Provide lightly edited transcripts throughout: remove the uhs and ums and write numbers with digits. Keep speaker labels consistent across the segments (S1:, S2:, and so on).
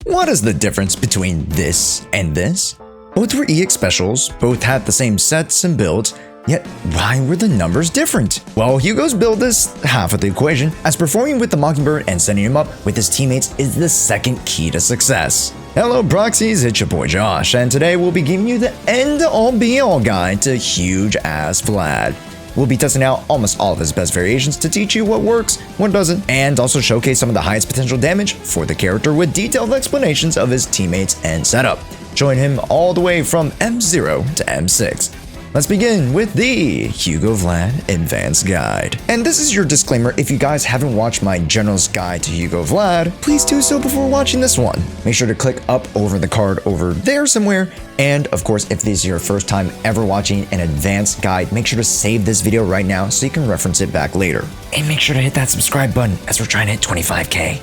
S1: What is the difference between this and this? Both were EX specials, both had the same sets and builds, yet why were the numbers different? Well, Hugo's build is half of the equation, as performing with the Mockingbird and setting him up with his teammates is the second key to success. Hello proxies, it's your boy Josh, and today we'll be giving you the end-all be-all guide to huge-ass Vlad. We'll be testing out almost all of his best variations to teach you what works, what doesn't, and also showcase some of the highest potential damage for the character with detailed explanations of his teammates and setup, showing him all the way from M0 to M6. Let's begin with the Hugo Vlad Advanced Guide. And this is your disclaimer: if you guys haven't watched my general's guide to Hugo Vlad, please do so before watching this one. Make sure to click up over the card over there somewhere. And of course, if this is your first time ever watching an advanced guide, make sure to save this video right now so you can reference it back later. And make sure to hit that subscribe button as we're trying to hit 25K.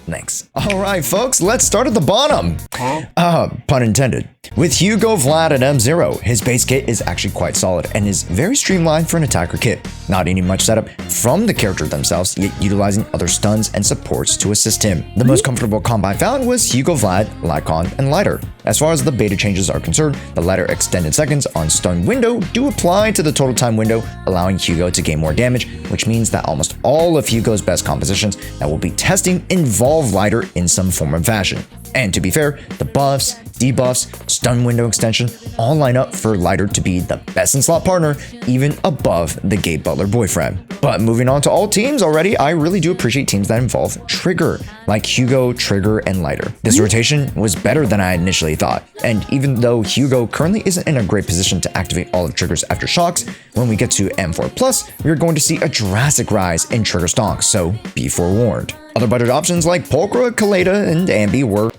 S1: Thanks. Alright folks, let's start at the bottom. Pun intended. With Hugo Vlad at M0, his base kit is actually quite solid and is very streamlined for an attacker kit. Not needing much setup from the character themselves, yet utilizing other stuns and supports to assist him. The most comfortable combo I found was Hugo Vlad, Lycon, and Lighter. As far as the beta changes are concerned, the latter extended seconds on stun window do apply to the total time window, allowing Hugo to gain more damage, which means that almost all of Hugo's best compositions that we'll be testing involve Lighter in some form of fashion. And to be fair, the buffs, debuffs, stun window extension all line up for Lighter to be the best in slot partner, even above the Gabe Butler boyfriend. But moving on to all teams already, I really do appreciate teams that involve Trigger, like Hugo, Trigger, and Lighter. This rotation was better than I initially thought, and even though Hugo currently isn't in a great position to activate all of Trigger's after shocks, when we get to M4+, we're going to see a drastic rise in Trigger stonks, so be forewarned. Other budget options like Pulchra, Kaleda, and Ambi were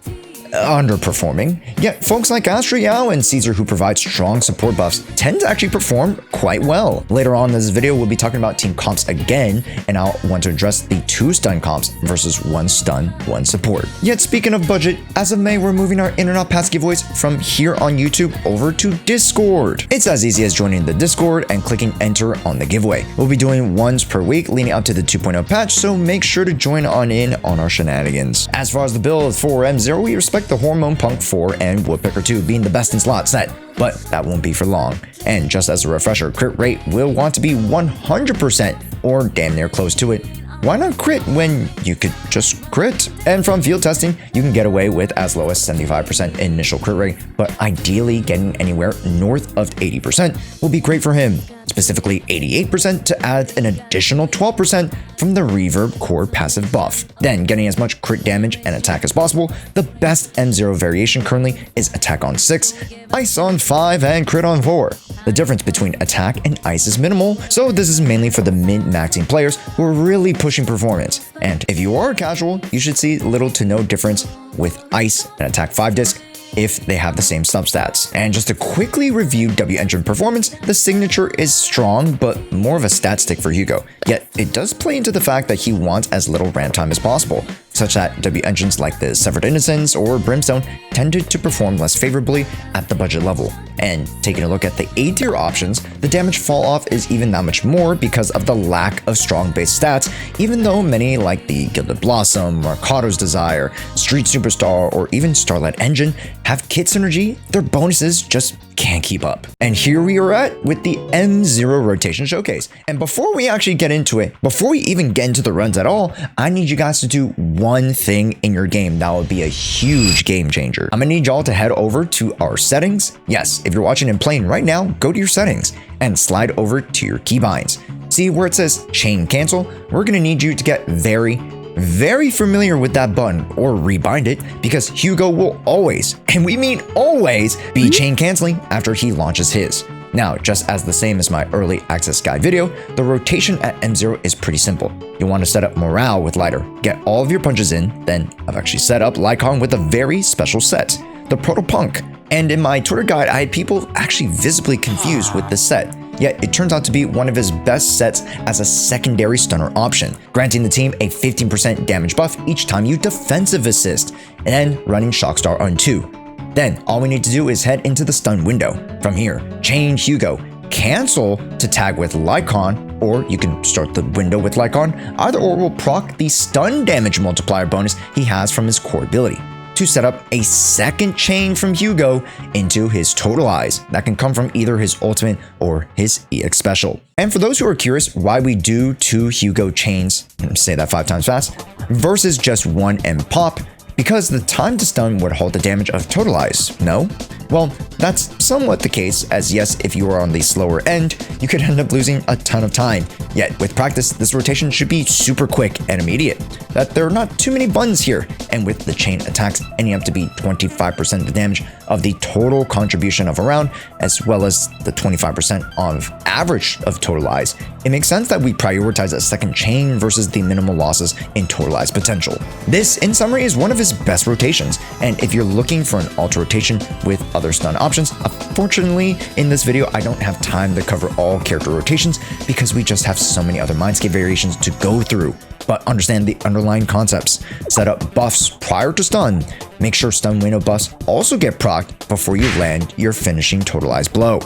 S1: underperforming, yet folks like Jshoea and Caesar, who provide strong support buffs, tend to actually perform quite well. Later on in this video, we'll be talking about team comps again, and I'll want to address the 2 stun comps versus 1 stun, 1 support. Yet speaking of budget, as of May, we're moving our Internet Pass giveaways from here on YouTube over to Discord. It's as easy as joining the Discord and clicking enter on the giveaway. We'll be doing ones per week leading up to the 2.0 patch, so make sure to join on in on our shenanigans. As far as the build for M0, we respect the Hormone Punk 4 and Woodpecker 2 being the best in slot set, but that won't be for long. And just as a refresher, crit rate will want to be 100% or damn near close to it. Why not crit when you could just crit? And from field testing, you can get away with as low as 75% initial crit rate, but ideally getting anywhere north of 80% will be great for him. Specifically 88% to add an additional 12% from the Reverb core passive buff. Then getting as much crit damage and attack as possible, the best M0 variation currently is attack on 6, ice on 5, and crit on 4. The difference between attack and ice is minimal, so this is mainly for the min-maxing players who are really pushing performance. And if you are casual, you should see little to no difference with ice and attack 5 disc if they have the same substats. And just to quickly review W Engine performance, the signature is strong, but more of a stat stick for Hugo. Yet it does play into the fact that he wants as little ramp time as possible, such that W engines like the Severed Innocence or Brimstone tended to perform less favorably at the budget level. And taking a look at the A tier options, the damage fall off is even that much more because of the lack of strong base stats, even though many like the Gilded Blossom, Mercado's Desire, Street Superstar, or even Starlight Engine have kit synergy, their bonuses just can't keep up. And here we are at with the M0 rotation showcase. And before we actually get into it, before we even get into the runs at all, I need you guys to do one thing in your game that would be a huge game changer. I'm gonna need y'all to head over to our settings. Yes, if you're watching and playing right now, go to your settings and slide over to your keybinds. See where it says chain cancel? We're gonna need you to get very familiar with that button or rebind it, because Hugo will always, and we mean always, be chain canceling after he launches his. Now, just as the same as my early access guide video, the rotation at M0 is pretty simple. You want to set up morale with Lighter, get all of your punches in, then I've actually set up Lycon with a very special set, the Proto Punk. And in my Twitter guide, I had people actually visibly confused with this set. Yet it turns out to be one of his best sets as a secondary stunner option, granting the team a 15% damage buff each time you defensive assist, and then running Shockstar on 2. Then all we need to do is head into the stun window. From here, chain Hugo, cancel to tag with Lycon, or you can start the window with Lycon. Either or will proc the stun damage multiplier bonus he has from his core ability. to set up a second chain from Hugo into his totalize. That can come from either his ultimate or his EX special. And for those who are curious why we do 2 Hugo chains, say that 5 times fast, versus just 1 M pop, because the time to stun would halt the damage of totalize, no? Well, that's somewhat the case, as yes, if you are on the slower end, you could end up losing a ton of time. Yet, with practice, this rotation should be super quick and immediate. That there are not too many buttons here, and with the chain attacks ending up to be 25% of the damage of the total contribution of a round, as well as the 25% of average of totalize, it makes sense that we prioritize a second chain versus the minimal losses in totalize potential. This, in summary, is one of his best rotations, and if you're looking for an alt rotation with other stun options, unfortunately, in this video, I don't have time to cover all character rotations because we just have so many other Mindscape variations to go through. But understand the underlying concepts. Set up buffs prior to stun. Make sure stun window buffs also get procced before you land your finishing totalized blow.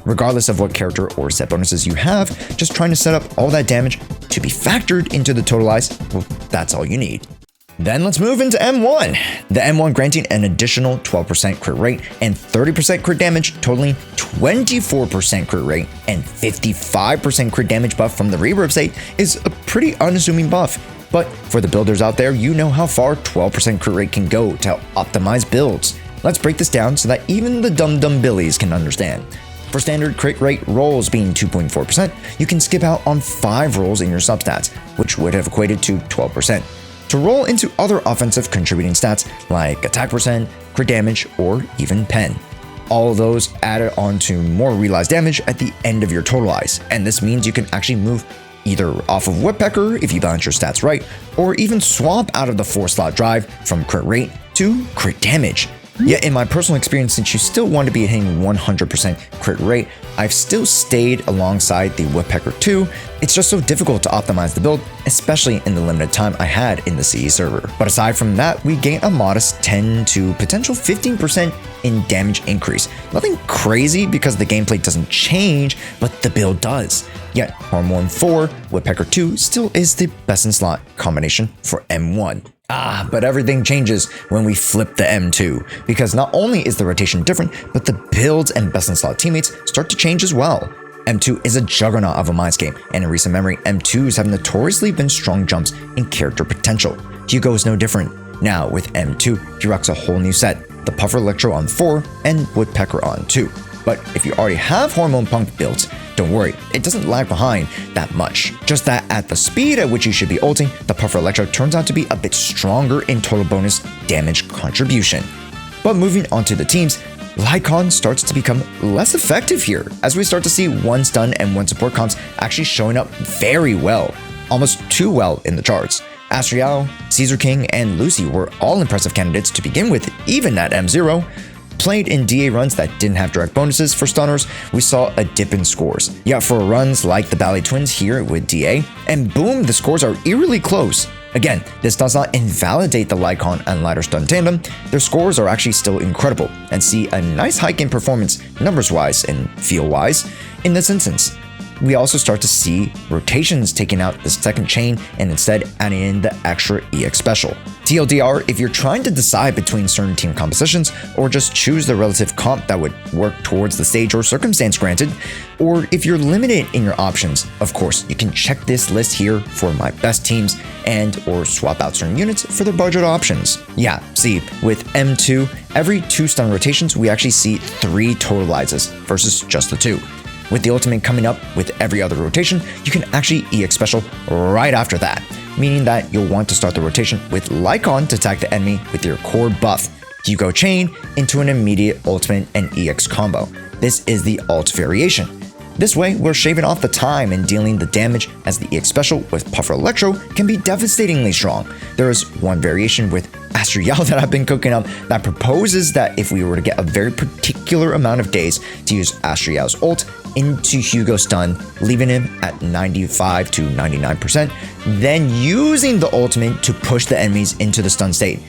S1: Regardless of what character or set bonuses you have, just trying to set up all that damage to be factored into the totalize, well, that's all you need. Then let's move into M1. The M1 granting an additional 12% crit rate and 30% crit damage, totaling 24% crit rate and 55% crit damage buff from the reverb state is a pretty unassuming buff. But for the builders out there, you know how far 12% crit rate can go to optimize builds. Let's break this down so that even the dumb billies can understand. For standard crit rate rolls being 2.4%, you can skip out on 5 rolls in your substats, which would have equated to 12%. To roll into other offensive contributing stats like attack percent, crit damage, or even pen. All of those added onto more realized damage at the end of your totalize, and this means you can actually move either off of Woodpecker if you balance your stats right, or even swap out of the 4-slot drive from crit rate to crit damage. Yet in my personal experience, since you still want to be hitting 100% crit rate, I've still stayed alongside the Woodpecker 2. It's just so difficult to optimize the build, especially in the limited time I had in the CE server. But aside from that, we gain a modest 10 to potential 15% in damage increase. Nothing crazy because the gameplay doesn't change, but the build does. Yet Hormone 4, Woodpecker 2 still is the best in slot combination for M1. But everything changes when we flip the M2, because not only is the rotation different, but the builds and best in slot teammates start to change as well. M2 is a juggernaut of a Mindscape, and in recent memory, M2s have notoriously been strong jumps in character potential. Hugo is no different. Now, with M2, he rocks a whole new set, the Puffer Electro on 4 and Woodpecker on 2. But if you already have Hormone Punk built, don't worry, it doesn't lag behind that much. Just that at the speed at which you should be ulting, the Puffer Electro turns out to be a bit stronger in total bonus damage contribution. But moving on to the teams, Lycon starts to become less effective here, as we start to see 1 stun and 1 support comps actually showing up very well, almost too well in the charts. Astriel, Caesar King, and Lucy were all impressive candidates to begin with, even at M0. Played in DA runs that didn't have direct bonuses for stunners, we saw a dip in scores. Yet for runs like the Ballet Twins here with DA, and boom, the scores are eerily close. Again, this does not invalidate the Lycon and Lighter Stun tandem. Their scores are actually still incredible, and see a nice hike in performance numbers-wise and feel-wise in this instance. We also start to see rotations taking out the second chain and instead adding in the extra EX special. TLDR, if you're trying to decide between certain team compositions or just choose the relative comp that would work towards the stage or circumstance granted, or if you're limited in your options, of course, you can check this list here for my best teams and or swap out certain units for their budget options. Yeah, see, with M2, every 2 stun rotations, we actually see 3 totalizes versus just the 2. With the ultimate coming up with every other rotation, you can actually EX special right after that, meaning that you'll want to start the rotation with Lycon to attack the enemy with your core buff. Hugo Chain into an immediate ultimate and EX combo. This is the alt variation. This way, we're shaving off the time and dealing the damage, as the EX special with Puffer Electro can be devastatingly strong. There is one variation with Astriel that I've been cooking up that proposes that if we were to get a very particular amount of days to use Astriel's ult into Hugo stun, leaving him at 95 to 99%, then using the ultimate to push the enemies into the stun state.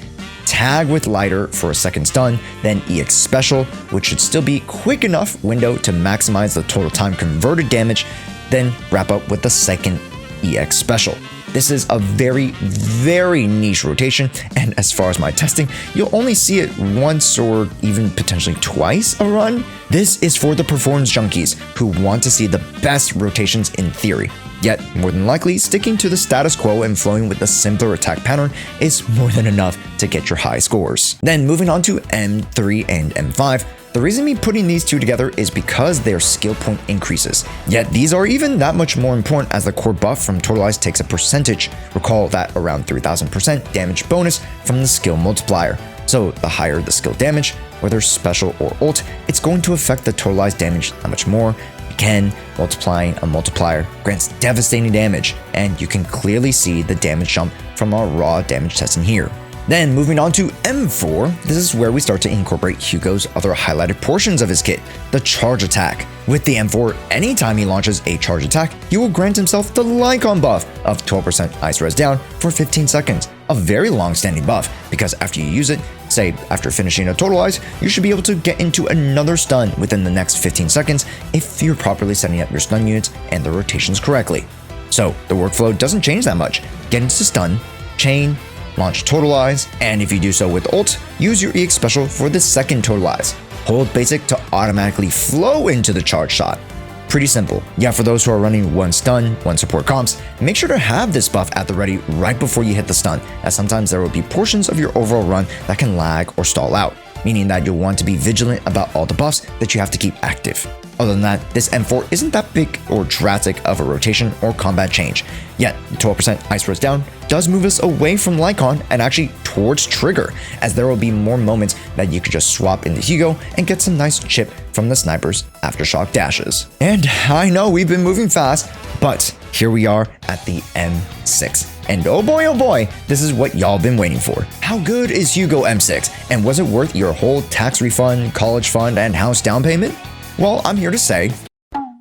S1: Tag with Lighter for a second stun, then EX special, which should still be quick enough window to maximize the total time converted damage, then wrap up with the second EX special. This is a very, very niche rotation, and as far as my testing, you'll only see it once or even potentially twice a run. This is for the performance junkies who want to see the best rotations in theory. Yet, more than likely, sticking to the status quo and flowing with the simpler attack pattern is more than enough to get your high scores. Then moving on to M3 and M5, the reason me putting these two together is because their skill point increases. Yet these are even that much more important as the core buff from Totalize takes a percentage. Recall that around 3000% damage bonus from the skill multiplier. So the higher the skill damage, whether special or ult, it's going to affect the Totalize damage that much more. Again, multiplying a multiplier grants devastating damage, and you can clearly see the damage jump from our raw damage testing here. Then moving on to M4, this is where we start to incorporate Hugo's other highlighted portions of his kit, the charge attack. With the M4, anytime he launches a charge attack, he will grant himself the Lycon buff of 12% ice res down for 15 seconds. A very long-standing buff, because after you use it, say after finishing a Totalize, you should be able to get into another stun within the next 15 seconds if you're properly setting up your stun units and the rotations correctly. So the workflow doesn't change that much. Get into stun, chain, launch Totalize, and if you do so with ult, use your EX special for the second Totalize. Hold basic to automatically flow into the charge shot. Pretty simple. Yeah, for those who are running one stun, one support comps, make sure to have this buff at the ready right before you hit the stun, as sometimes there will be portions of your overall run that can lag or stall out, meaning that you'll want to be vigilant about all the buffs that you have to keep active. Other than that, this M4 isn't that big or drastic of a rotation or combat change. Yet, the 12% ice res down does move us away from Lycon and actually towards Trigger, as there will be more moments that you could just swap into Hugo and get some nice chip from the sniper's aftershock dashes. And I know we've been moving fast, but here we are at the M6. And oh boy, this is what y'all been waiting for. How good is Hugo M6? And was it worth your whole tax refund, college fund, and house down payment? Well, I'm here to say,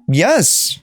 S1: yes.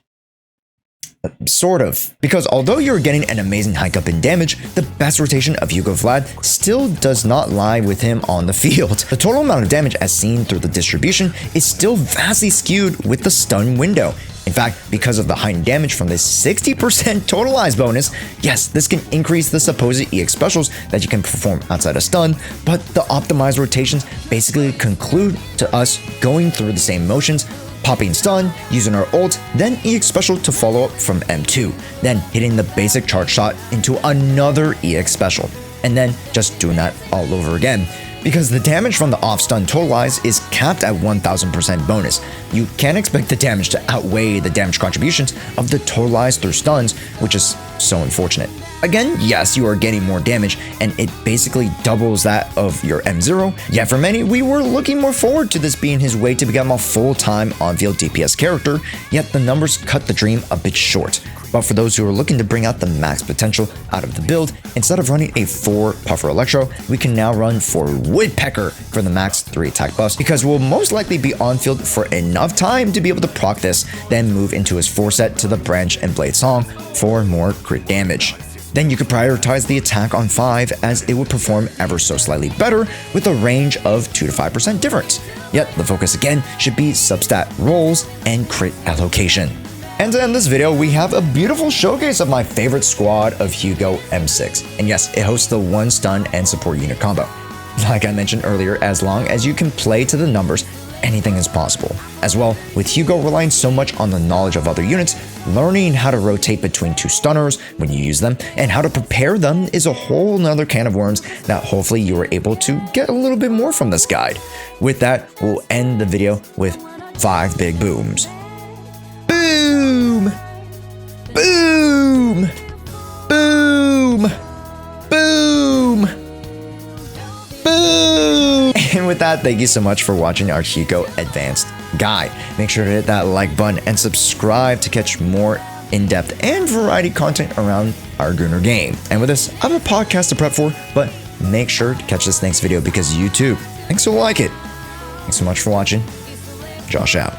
S1: Sort of. Because although you're getting an amazing hike up in damage, the best rotation of Hugo Vlad still does not lie with him on the field. The total amount of damage as seen through the distribution is still vastly skewed with the stun window. In fact, because of the heightened damage from this 60% totalize bonus, yes, this can increase the supposed EX specials that you can perform outside of stun, but the optimized rotations basically conclude to us going through the same motions, popping stun, using our ult, then EX special to follow up from M2, then hitting the basic charge shot into another EX special, and then just doing that all over again. Because the damage from the off-stun Totalize is capped at 1000% bonus. You can't expect the damage to outweigh the damage contributions of the Totalize through stuns, which is so unfortunate. Again, yes, you are getting more damage, and it basically doubles that of your M0, yet for many, we were looking more forward to this being his way to become a full-time on-field DPS character, yet the numbers cut the dream a bit short. But for those who are looking to bring out the max potential out of the build, instead of running a 4 Puffer Electro, we can now run 4 Woodpecker for the max 3 attack buffs, because we'll most likely be on field for enough time to be able to proc this, then move into his 4 set to the Branch and Blade Song for more crit damage. Then you could prioritize the attack on 5 as it would perform ever so slightly better with a range of 2 to 5% difference. Yet the focus again should be substat rolls and crit allocation. And to end this video, we have a beautiful showcase of my favorite squad of Hugo M6. And yes, it hosts the 1 stun and support unit combo. Like I mentioned earlier, as long as you can play to the numbers, anything is possible. As well, with Hugo relying so much on the knowledge of other units, learning how to rotate between 2 stunners when you use them, and how to prepare them is a whole nother can of worms that hopefully you were able to get a little bit more from this guide. With that, we'll end the video with 5 big booms. Boom! Boom! Boom! Boom! Boom! And with that, thank you so much for watching our Hugo Advanced Guide. Make sure to hit that like button and subscribe to catch more in-depth and variety content around our Gunnar game. And with this, I have a podcast to prep for, but make sure to catch this next video because you too, thanks will like it. Thanks so much for watching. Josh out.